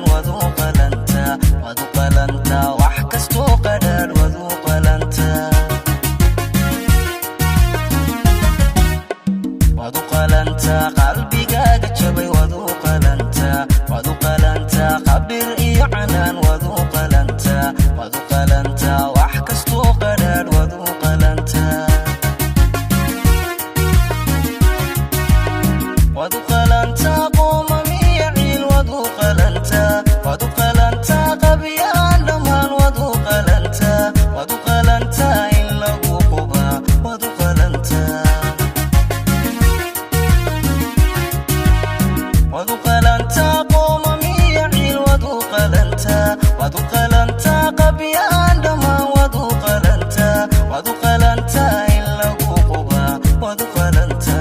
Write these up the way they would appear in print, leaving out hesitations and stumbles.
canaan wadu qalanta wax kastoo qadhaadh wadu qalanta qalbigaaga jabay wadu qalanta qabir iyo canaan wadu qalanta wax kastoo qadhaadh wadu qalanta qoomamiya ciil wadu qalanta qabiyaan dhammaan wadu qalanta in lagu quba wadu qalanta qoomamiya ciil wadu qalanta qabiyaan dhammaan wadu qalanta in lagu quba wadu qalanta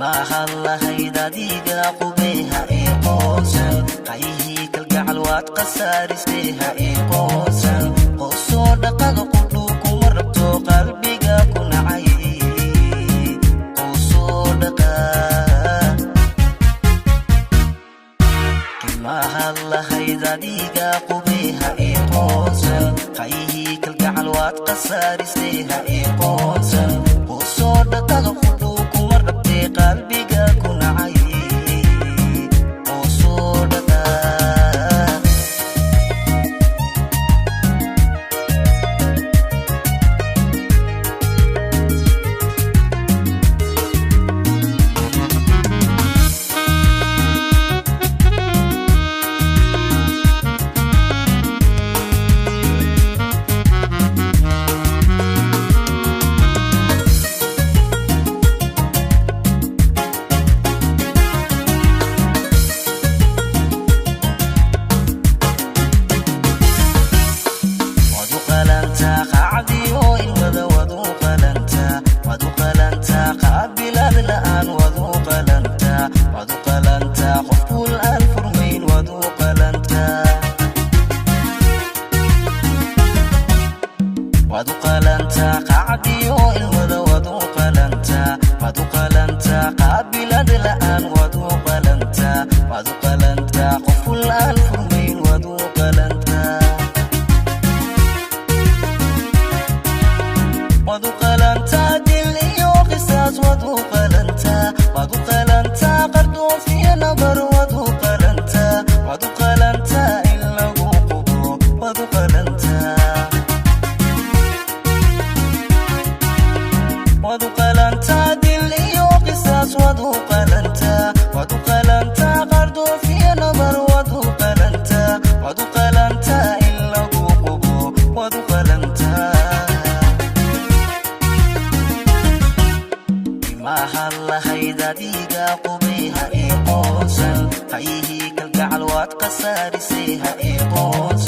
mahad lahayd adiga qubeha ii qoosan qayhii kalgacal waad qasaaristay ha ii qoosan qoosoo dhaqada qudhuu kuma rabto qalbiga ku nacay qoosoo dhaqa mahad lahayd adiga qubeha ii qoosan qayhii kalgacal waad qasaaristay ha ii qoosan qoosoo dhaqada qudhuu qalbiga ku nacay oo soo dhaqa mahad lahayd adiga qubeha ii qoosan qayhii kalgacal waad qasaarisay ha ii qoosan